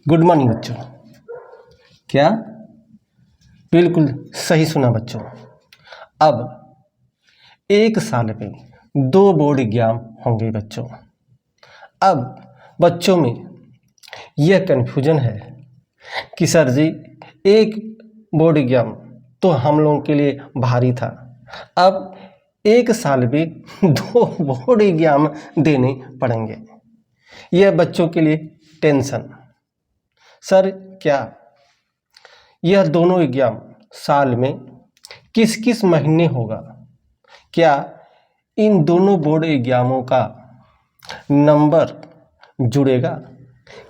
Good morning बच्चों। क्या बिल्कुल सही सुना बच्चों। अब एक साल में 2 बोर्ड एग्जाम होंगे बच्चों। अब बच्चों में यह कन्फ्यूजन है कि सर जी एक बोर्ड एग्जाम तो हम लोगों के लिए भारी था, अब एक साल में 2 बोर्ड एग्जाम देने पड़ेंगे। यह बच्चों के लिए टेंशन। सर क्या यह दोनों एग्जाम साल में किस किस महीने होगा? क्या इन दोनों बोर्ड एग्जामों का नंबर जुड़ेगा?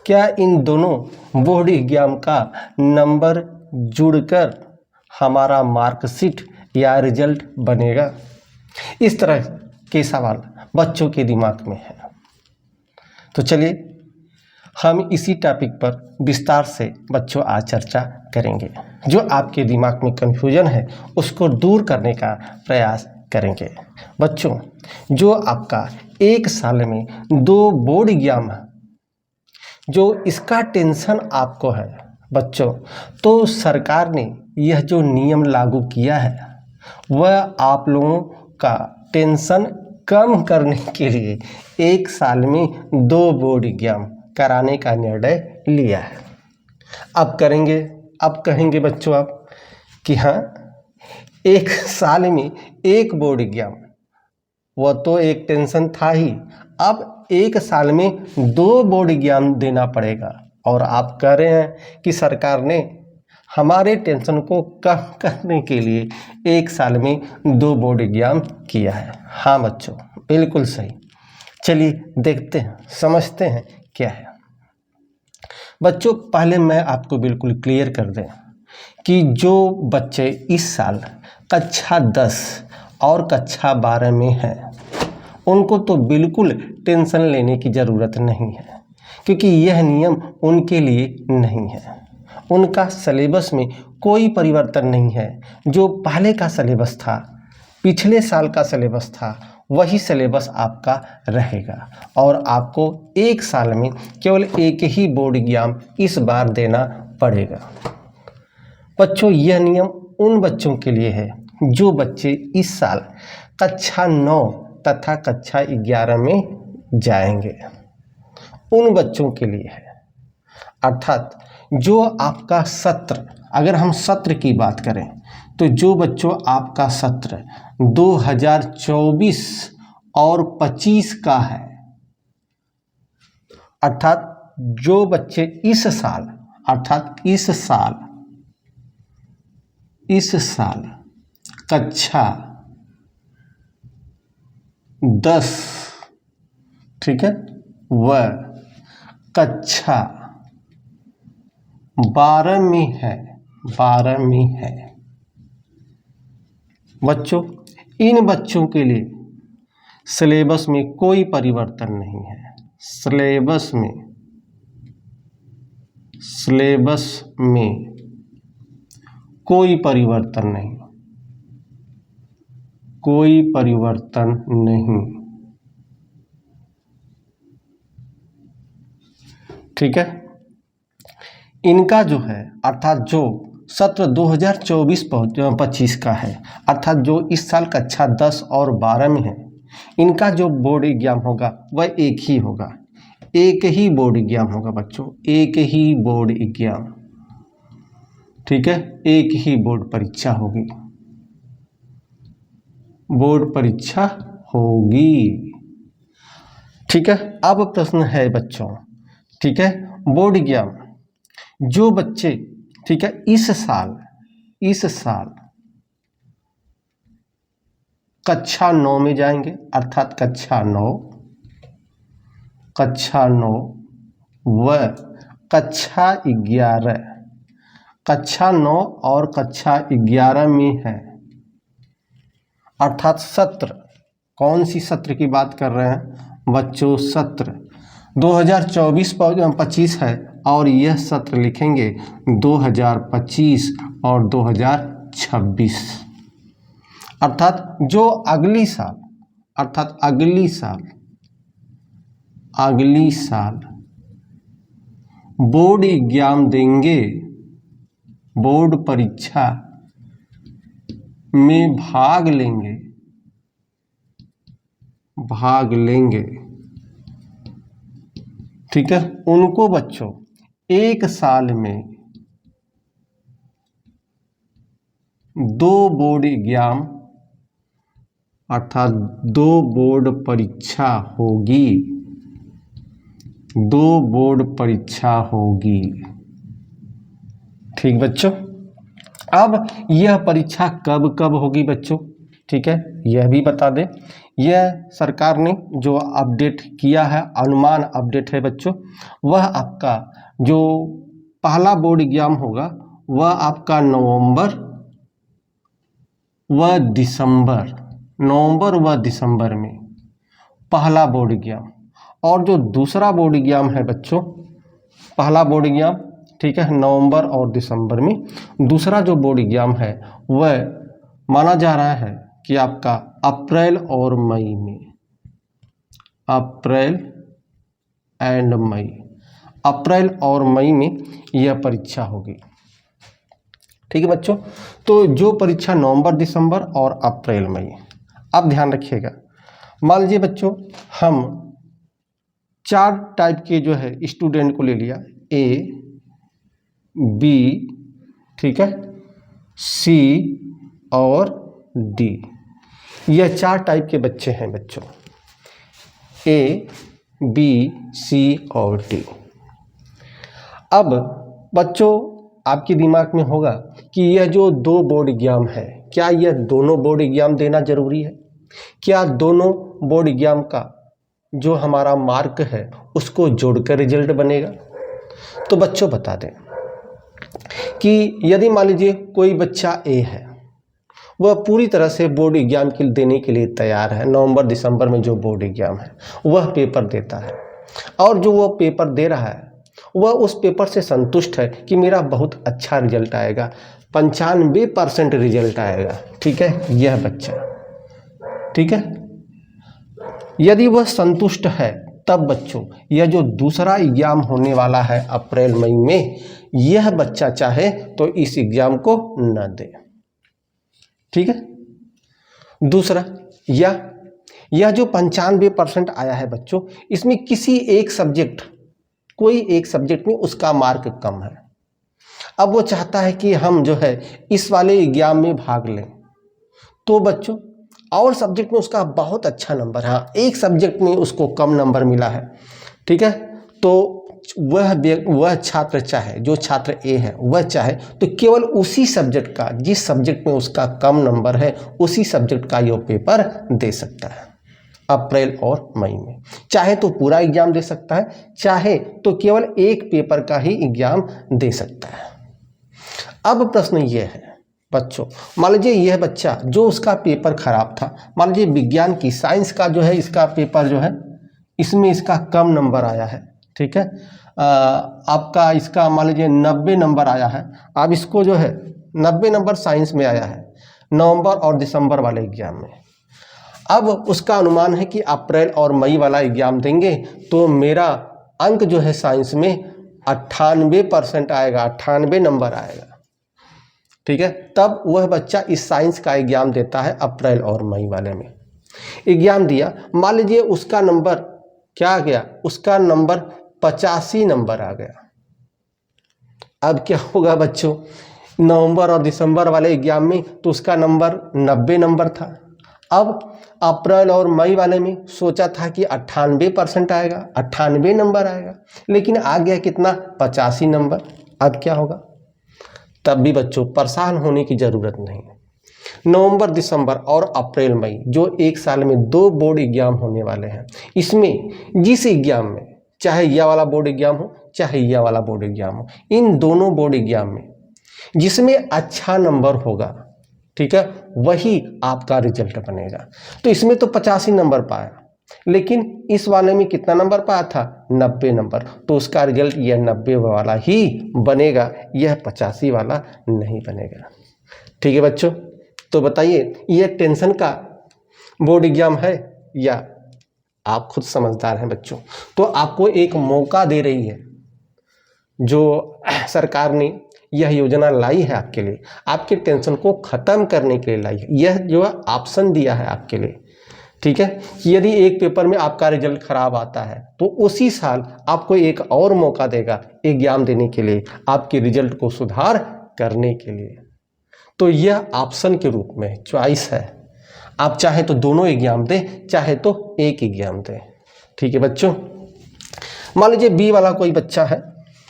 क्या इन दोनों बोर्ड एग्जाम का नंबर जुड़कर हमारा मार्कशीट या रिजल्ट बनेगा? इस तरह के सवाल बच्चों के दिमाग में है। तो चलिए हम इसी टॉपिक पर विस्तार से बच्चों आज चर्चा करेंगे। जो आपके दिमाग में कन्फ्यूजन है उसको दूर करने का प्रयास करेंगे। बच्चों, जो आपका एक साल में 2 बोर्ड एग्जाम है, जो इसका टेंशन आपको है बच्चों, तो सरकार ने यह जो नियम लागू किया है वह आप लोगों का टेंशन कम करने के लिए एक साल में 2 बोर्ड एग्जाम कराने का निर्णय लिया है। अब करेंगे, अब कहेंगे बच्चों आप कि हाँ एक साल में एक बोर्ड एग्जाम, वह तो एक टेंशन था ही, अब एक साल में 2 बोर्ड एग्जाम देना पड़ेगा। और आप कह रहे हैं कि सरकार ने हमारे टेंशन को कम करने के लिए एक साल में 2 बोर्ड एग्जाम किया है। हाँ बच्चों, बिल्कुल सही। चलिए देखते हैं, समझते हैं क्या है। बच्चों, पहले मैं आपको बिल्कुल क्लियर कर दें कि जो बच्चे इस साल कक्षा 10 और कक्षा 12 में हैं उनको तो बिल्कुल टेंशन लेने की ज़रूरत नहीं है, क्योंकि यह नियम उनके लिए नहीं है। उनका सिलेबस में कोई परिवर्तन नहीं है। जो पहले का सिलेबस था, पिछले साल का सिलेबस था, वही सिलेबस आपका रहेगा और आपको एक साल में केवल एक ही बोर्ड एग्जाम इस बार देना पड़ेगा। बच्चों, यह नियम उन बच्चों के लिए है जो बच्चे इस साल कक्षा 9 तथा कक्षा 11 में जाएंगे, उन बच्चों के लिए है। अर्थात जो आपका सत्र, अगर हम सत्र की बात करें तो जो बच्चों आपका सत्र 2024 और 25 का है, अर्थात जो बच्चे इस साल, अर्थात इस साल कक्षा 10, ठीक है, वह कक्षा 12 में है, 12 में है बच्चों, इन बच्चों के लिए सिलेबस में कोई परिवर्तन नहीं है। सिलेबस में कोई परिवर्तन नहीं, कोई परिवर्तन नहीं, ठीक है। इनका जो है, अर्थात जो सत्र 2024-25 का है, अर्थात जो इस साल कक्षा 10 और 12 में है, इनका जो बोर्ड एग्जाम होगा वह एक ही होगा, एक ही बोर्ड एग्जाम होगा बच्चों, एक ही बोर्ड एग्जाम, ठीक है, एक ही बोर्ड परीक्षा होगी, बोर्ड परीक्षा होगी, ठीक है। अब प्रश्न है बच्चों, ठीक है, बोर्ड एग्जाम जो बच्चे, ठीक है, इस साल कक्षा 9 में जाएंगे, अर्थात कक्षा 9 व कक्षा 11, कक्षा 9 और कक्षा 11 में है, अर्थात सत्र, कौन सी सत्र की बात कर रहे हैं बच्चों? सत्र 2024-25 है और यह सत्र लिखेंगे 2025 और 2026, अर्थात जो अगली साल, अर्थात अगली साल बोर्ड एग्जाम देंगे, बोर्ड परीक्षा में भाग लेंगे, ठीक है, उनको बच्चों एक साल में 2 बोर्ड एग्जाम अर्थात 2 बोर्ड परीक्षा होगी, 2 बोर्ड परीक्षा होगी। ठीक बच्चों, अब यह परीक्षा कब कब होगी बच्चों, ठीक है, यह भी बता दें। यह सरकार ने जो अपडेट किया है, अनुमान अपडेट है बच्चों, वह आपका जो पहला बोर्ड एग्जाम होगा वह आपका नवंबर व दिसंबर में पहला बोर्ड एग्जाम, और जो दूसरा बोर्ड एग्जाम है बच्चों, पहला बोर्ड एग्जाम ठीक है नवंबर और दिसंबर में, दूसरा जो बोर्ड एग्जाम है वह माना जा रहा है कि आपका अप्रैल और मई में, अप्रैल और मई में यह परीक्षा होगी। ठीक है बच्चों, तो जो परीक्षा नवंबर दिसंबर और अप्रैल मई, अब ध्यान रखिएगा, मान लीजिए बच्चों हम 4 टाइप के जो है स्टूडेंट को ले लिया, ए बी ठीक है सी और डी, यह 4 टाइप के बच्चे हैं बच्चों, ए बी सी और डी। अब बच्चों आपके दिमाग में होगा कि यह जो 2 बोर्ड एग्जाम है, क्या यह दोनों बोर्ड एग्जाम देना जरूरी है, क्या दोनों बोर्ड एग्जाम का जो हमारा मार्क है उसको जोड़कर रिजल्ट बनेगा। तो बच्चों बता दें कि यदि मान लीजिए कोई बच्चा ए है, वह पूरी तरह से बोर्ड एग्जाम के देने के लिए तैयार है, नवंबर दिसंबर में जो बोर्ड एग्जाम है वह पेपर देता है, और जो वह पेपर दे रहा है वह उस पेपर से संतुष्ट है कि मेरा बहुत अच्छा रिजल्ट आएगा, 95% रिजल्ट आएगा। ठीक है, यह बच्चा ठीक है, यदि वह संतुष्ट है तब बच्चों यह जो दूसरा एग्जाम होने वाला है अप्रैल मई में, यह बच्चा चाहे तो इस एग्जाम को न दे। ठीक है, दूसरा यह जो 95% आया है बच्चों, इसमें किसी एक सब्जेक्ट, कोई एक सब्जेक्ट में उसका मार्क कम है, अब वो चाहता है कि हम जो है इस वाले एग्जाम में भाग लें, तो बच्चों और सब्जेक्ट में उसका बहुत अच्छा नंबर है, हाँ एक सब्जेक्ट में उसको कम नंबर मिला है, ठीक है, तो वह छात्र चाहे, जो छात्र ए है वह चाहे तो केवल उसी सब्जेक्ट का, जिस सब्जेक्ट में उसका कम नंबर है उसी सब्जेक्ट का यह पेपर दे सकता है अप्रैल और मई में, चाहे तो पूरा एग्जाम दे सकता है, चाहे तो केवल एक पेपर का ही एग्जाम दे सकता है। अब प्रश्न यह है बच्चों, मान लीजिए यह बच्चा जो उसका पेपर खराब था, मान लीजिए विज्ञान की, साइंस का जो है इसका पेपर जो है इसमें इसका कम नंबर आया है, ठीक है, आपका इसका मान लीजिए 90 नंबर आया है, अब इसको जो है 90 नंबर साइंस में आया है नवंबर और दिसंबर वाले एग्जाम में, अब उसका अनुमान है कि अप्रैल और मई वाला एग्जाम देंगे तो मेरा अंक जो है साइंस में 98% आएगा, 98 नंबर आएगा। ठीक है, तब वह बच्चा इस साइंस का एग्जाम देता है अप्रैल और मई वाले में, एग्जाम दिया, मान लीजिए उसका नंबर क्या आ गया, उसका नंबर 85 नंबर आ गया। अब क्या होगा बच्चों, नवंबर और दिसंबर वाले एग्जाम में तो उसका नंबर 90 नंबर था, अब अप्रैल और मई वाले में सोचा था कि 98% आएगा, 98 नंबर आएगा, लेकिन आ गया कितना, 85 नंबर। अब क्या होगा, तब भी बच्चों परेशान होने की ज़रूरत नहीं है, नवंबर दिसंबर और अप्रैल मई जो एक साल में 2 बोर्ड एग्जाम होने वाले हैं, इसमें जिस एग्जाम में, चाहे यह वाला बोर्ड एग्जाम हो चाहे यह वाला बोर्ड एग्जाम हो, इन दोनों बोर्ड एग्जाम में जिसमें अच्छा नंबर होगा, ठीक है, वही आपका रिजल्ट बनेगा। तो इसमें तो 85 नंबर पाया, लेकिन इस वाले में कितना नंबर पाया था, 90 नंबर, तो उसका रिजल्ट यह 90 वाला ही बनेगा, यह 85 वाला नहीं बनेगा। ठीक है बच्चों, तो बताइए यह टेंशन का बोर्ड एग्जाम है या आप खुद समझदार हैं बच्चों। तो आपको एक मौका दे रही है जो सरकार ने यह योजना लाई है आपके लिए, आपके टेंशन को ख़त्म करने के लिए लाई है। यह जो ऑप्शन दिया है आपके लिए, ठीक है, यदि एक पेपर में आपका रिजल्ट खराब आता है तो उसी साल आपको एक और मौका देगा एग्जाम देने के लिए, आपके रिजल्ट को सुधार करने के लिए। तो यह ऑप्शन के रूप में चॉइस है, आप चाहे तो दोनों एग्जाम दें, चाहे तो एक एग्जाम दें। ठीक है बच्चों, मान लीजिए बी वाला कोई बच्चा है,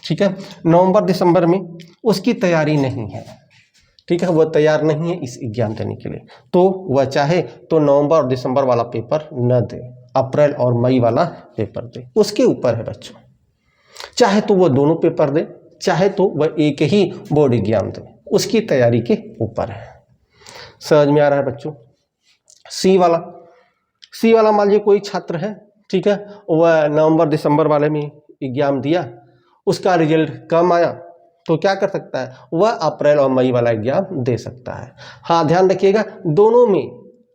ठीक है, नवंबर दिसंबर में उसकी तैयारी नहीं है, ठीक है, वह तैयार नहीं है इस एग्जाम देने के लिए, तो वह चाहे तो नवंबर और दिसंबर वाला पेपर न दे, अप्रैल और मई वाला पेपर दे, उसके ऊपर है बच्चों। चाहे तो वह दोनों पेपर दे, चाहे तो वह एक ही बोर्ड एग्जाम दे, उसकी तैयारी के ऊपर है। समझ में आ रहा है बच्चों। सी वाला मान लीजिए कोई छात्र है, ठीक है, वह नवंबर दिसंबर वाले में एग्जाम दिया, उसका रिजल्ट कम आया, तो क्या कर सकता है, वह अप्रैल और मई वाला एग्जाम दे सकता है। हाँ ध्यान रखिएगा, दोनों में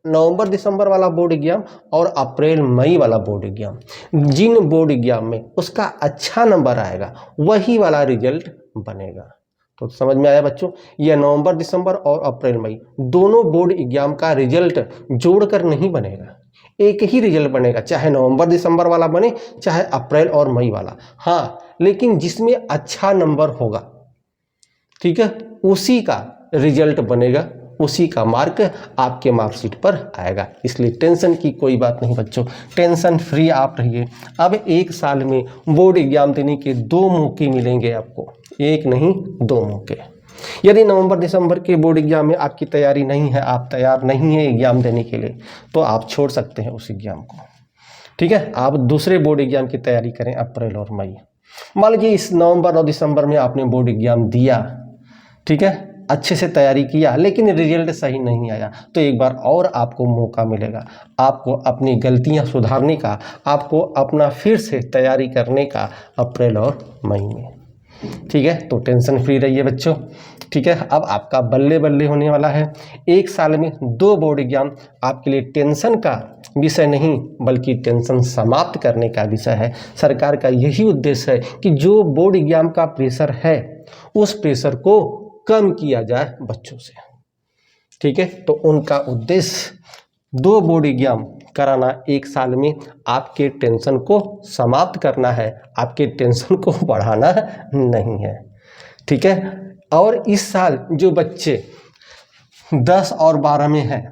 नवंबर दिसंबर वाला बोर्ड एग्जाम और अप्रैल मई वाला बोर्ड एग्जाम, जिन बोर्ड एग्जाम में उसका अच्छा नंबर आएगा वही वाला रिजल्ट बनेगा। तो समझ में आया बच्चों, यह नवंबर दिसंबर और अप्रैल मई दोनों बोर्ड एग्जाम का रिजल्ट जोड़कर नहीं बनेगा, एक ही रिजल्ट बनेगा, चाहे नवंबर दिसंबर वाला बने चाहे अप्रैल और मई वाला। हाँ, लेकिन जिसमें अच्छा नंबर होगा, ठीक है, उसी का रिजल्ट बनेगा, उसी का मार्क आपके मार्कशीट पर आएगा। इसलिए टेंशन की कोई बात नहीं बच्चों, टेंशन फ्री आप रहिए। अब एक साल में बोर्ड एग्जाम देने के 2 मौके मिलेंगे आपको, एक नहीं 2 मौके। यदि नवंबर दिसंबर के बोर्ड एग्जाम में आपकी तैयारी नहीं है, आप तैयार नहीं है एग्जाम देने के लिए, तो आप छोड़ सकते हैं उस एग्जाम को, ठीक है, आप दूसरे बोर्ड एग्जाम की तैयारी करें अप्रैल और मई। मान लीजिए इस नवंबर और दिसंबर में आपने बोर्ड एग्जाम दिया, ठीक है, अच्छे से तैयारी किया, लेकिन रिजल्ट सही नहीं आया, तो एक बार और आपको मौका मिलेगा, आपको अपनी गलतियां सुधारने का, आपको अपना फिर से तैयारी करने का अप्रैल और मई में। ठीक है, तो टेंशन फ्री रहिए बच्चों। ठीक है, अब आपका बल्ले बल्ले होने वाला है। एक साल में 2 बोर्ड एग्जाम आपके लिए टेंशन का विषय नहीं, बल्कि टेंशन समाप्त करने का विषय है। सरकार का यही उद्देश्य है कि जो बोर्ड एग्जाम का प्रेशर है, उस प्रेशर को कम किया जाए बच्चों से। ठीक है, तो उनका उद्देश्य 2 बोर्ड एग्जाम कराना एक साल में, आपके टेंशन को समाप्त करना है, आपके टेंशन को बढ़ाना नहीं है। ठीक है, और इस साल जो बच्चे 10 और 12 में हैं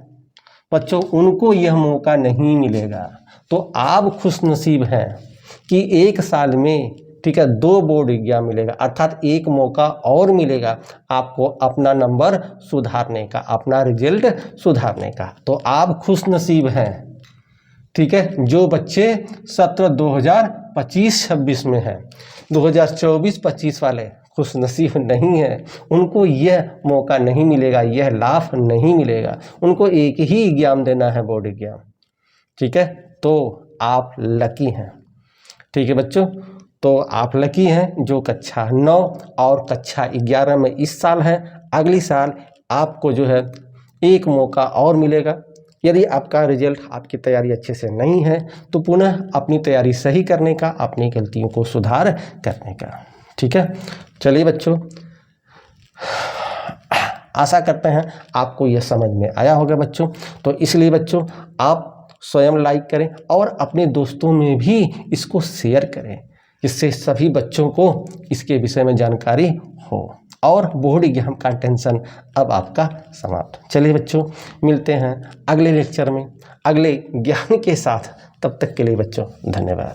बच्चों, उनको यह मौका नहीं मिलेगा। तो आप खुशनसीब हैं कि एक साल में, ठीक है, 2 बोर्ड एग्जाम मिलेगा, अर्थात एक मौका और मिलेगा आपको अपना नंबर सुधारने का, अपना रिजल्ट सुधारने का। तो आप खुशनसीब हैं। ठीक है, जो बच्चे सत्र 2025-26 में हैं, 2024-25 वाले खुशनसीब नहीं है, उनको यह मौका नहीं मिलेगा, यह लाभ नहीं मिलेगा, उनको एक ही एग्जाम देना है, बोर्ड एग्जाम। ठीक है, तो आप लकी हैं। ठीक है बच्चों, तो आप लकी हैं जो कक्षा 9 और कक्षा 11 में इस साल हैं। अगली साल आपको जो है एक मौका और मिलेगा। यदि आपका रिजल्ट, आपकी तैयारी अच्छे से नहीं है, तो पुनः अपनी तैयारी सही करने का, अपनी गलतियों को सुधार करने का। ठीक है, चलिए बच्चों, आशा करते हैं आपको यह समझ में आया होगा बच्चों। तो इसलिए बच्चों, आप स्वयं लाइक करें और अपने दोस्तों में भी इसको शेयर करें, जिससे सभी बच्चों को इसके विषय में जानकारी हो और बोर्ड एग्जाम का टेंशन अब आपका समाप्त। चलिए बच्चों, मिलते हैं अगले लेक्चर में अगले ज्ञान के साथ। तब तक के लिए बच्चों धन्यवाद।